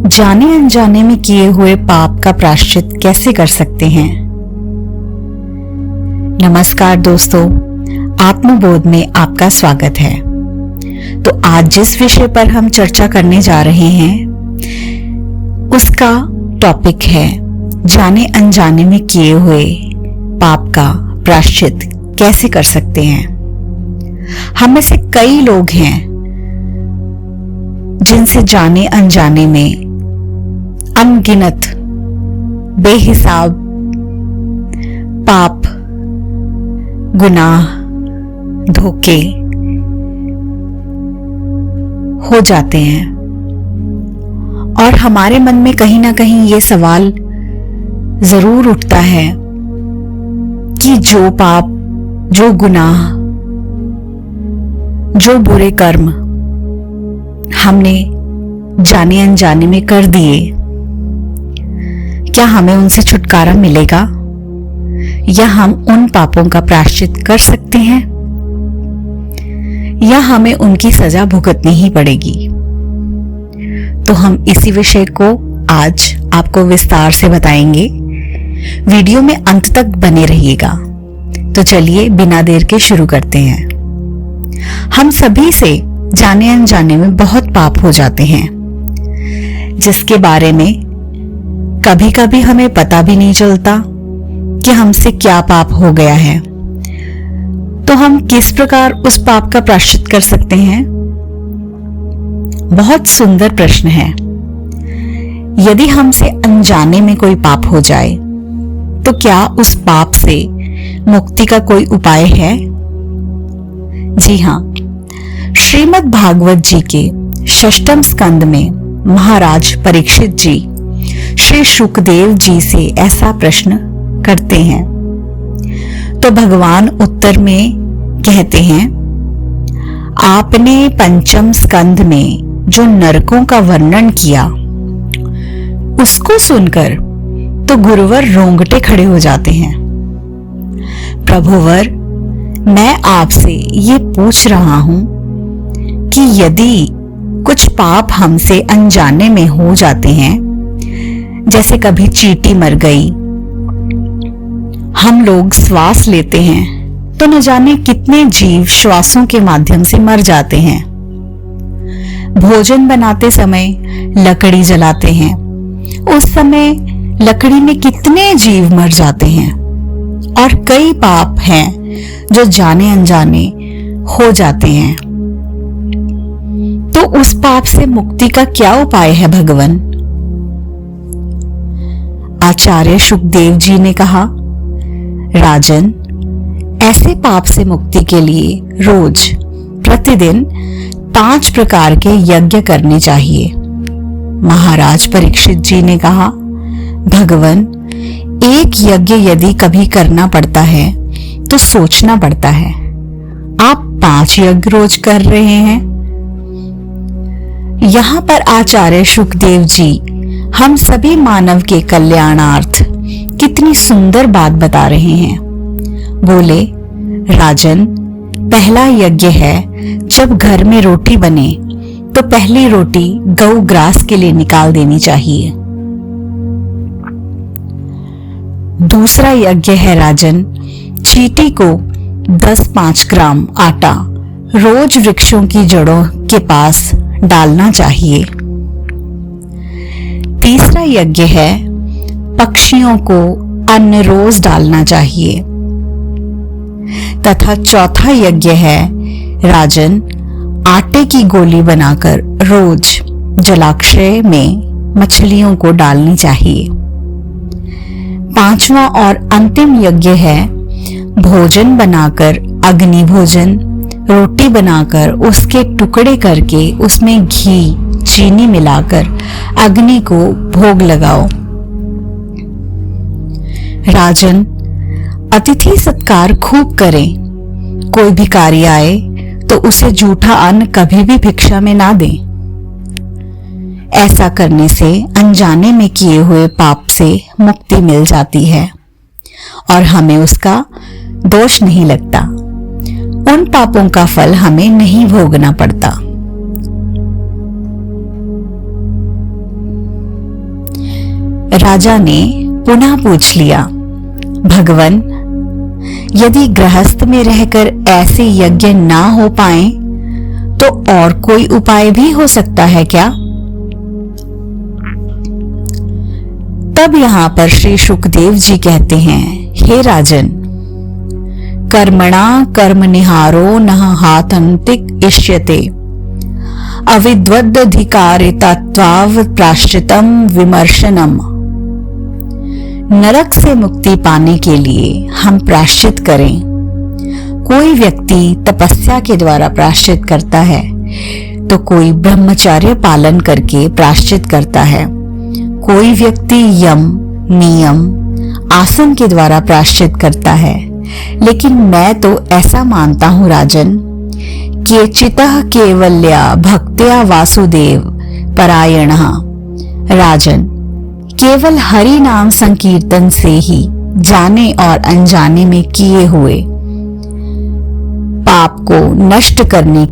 जाने अनजाने में किए हुए पाप का प्रायश्चित कैसे कर सकते हैं। नमस्कार दोस्तों, आत्मबोध में आपका स्वागत है। तो आज जिस विषय पर हम चर्चा करने जा रहे हैं उसका टॉपिक है जाने अनजाने में किए हुए पाप का प्रायश्चित कैसे कर सकते हैं। हम में से कई लोग हैं जिनसे जाने अनजाने में अनगिनत बेहिसाब पाप, गुनाह, धोखे हो जाते हैं और हमारे मन में कहीं ना कहीं ये सवाल जरूर उठता है कि जो पाप, जो गुनाह, जो बुरे कर्म हमने जाने अनजाने में कर दिए, क्या हमें उनसे छुटकारा मिलेगा या हम उन पापों का प्रायश्चित कर सकते हैं या हमें उनकी सजा भुगतनी ही पड़ेगी। तो हम इसी विषय को आज आपको विस्तार से बताएंगे। वीडियो में अंत तक बने रहिएगा। तो चलिए बिना देर के शुरू करते हैं। हम सभी से जाने अनजाने में बहुत पाप हो जाते हैं जिसके बारे में कभी कभी हमें पता भी नहीं चलता कि हमसे क्या पाप हो गया है। तो हम किस प्रकार उस पाप का प्रायश्चित कर सकते हैं? बहुत सुंदर प्रश्न है। यदि हमसे अनजाने में कोई पाप हो जाए तो क्या उस पाप से मुक्ति का कोई उपाय है? जी हाँ, श्रीमद् भागवत जी के 6वें स्कंद में महाराज परीक्षित जी श्री शुकदेव जी से ऐसा प्रश्न करते हैं तो भगवान उत्तर में कहते हैं, आपने 5वें स्कंद में जो नरकों का वर्णन किया उसको सुनकर तो गुरुवर रोंगटे खड़े हो जाते हैं। प्रभुवर, मैं आपसे ये पूछ रहा हूं कि यदि कुछ पाप हमसे अनजाने में हो जाते हैं, जैसे कभी चींटी मर गई, हम लोग श्वास लेते हैं तो न जाने कितने जीव श्वासों के माध्यम से मर जाते हैं। भोजन बनाते समय लकड़ी जलाते हैं, उस समय लकड़ी में कितने जीव मर जाते हैं। और कई पाप हैं जो जाने अनजाने हो जाते हैं। तो उस पाप से मुक्ति का क्या उपाय है भगवान? आचार्य शुकदेव जी ने कहा, राजन, ऐसे पाप से मुक्ति के लिए रोज प्रतिदिन 5 प्रकार के यज्ञ करने चाहिए। महाराज परीक्षित जी ने कहा, भगवान, एक यज्ञ यदि कभी करना पड़ता है तो सोचना पड़ता है। आप 5 यज्ञ रोज कर रहे हैं। यहां पर आचार्य शुकदेव जी हम सभी मानव के कल्याणार्थ कितनी सुंदर बात बता रहे हैं। बोले, राजन, पहला यज्ञ है जब घर में रोटी बने तो पहली रोटी गौ ग्रास के लिए निकाल देनी चाहिए। दूसरा यज्ञ है राजन, चींटी को 10-5 ग्राम आटा रोज वृक्षों की जड़ों के पास डालना चाहिए। तीसरा यज्ञ है पक्षियों को अन्न रोज डालना चाहिए। तथा चौथा यज्ञ है राजन, आटे की गोली बनाकर रोज जलाशय में मछलियों को डालनी चाहिए। 5वां और अंतिम यज्ञ है भोजन बनाकर, अग्नि भोजन, रोटी बनाकर उसके टुकड़े करके उसमें घी, चीनी मिलाकर अग्नि को भोग लगाओ। राजन, अतिथि सत्कार खूब करें। कोई भी कार्य आए तो उसे जूठा अन्न कभी भी भिक्षा में ना दें। ऐसा करने से अनजाने में किए हुए पाप से मुक्ति मिल जाती है और हमें उसका दोष नहीं लगता। उन पापों का फल हमें नहीं भोगना पड़ता। राजा ने पुनः पूछ लिया, भगवन, यदि गृहस्थ में रहकर ऐसे यज्ञ ना हो पाए तो और कोई उपाय भी हो सकता है क्या? तब यहां पर श्री शुकदेव जी कहते हैं, हे राजन, कर्मणा कर्मनिहारो नः हातंतिक इष्यते अविद्वदधिकारितत्वाव प्राश्चितम विमर्शनम। नरक से मुक्ति पाने के लिए हम प्राश्चित करें। कोई व्यक्ति तपस्या के द्वारा प्राश्चित करता है तो कोई ब्रह्मचर्य पालन करके प्राश्चित करता है, कोई व्यक्ति यम, नियम, आसन के द्वारा प्राश्चित करता है। लेकिन मैं तो ऐसा मानता हूं राजन, केचितः केवल्या भक्त्या वासुदेव परायणः। राजन, केवल हरि नाम संकीर्तन से ही जाने और अनजाने में किए हुए पाप को नष्ट करने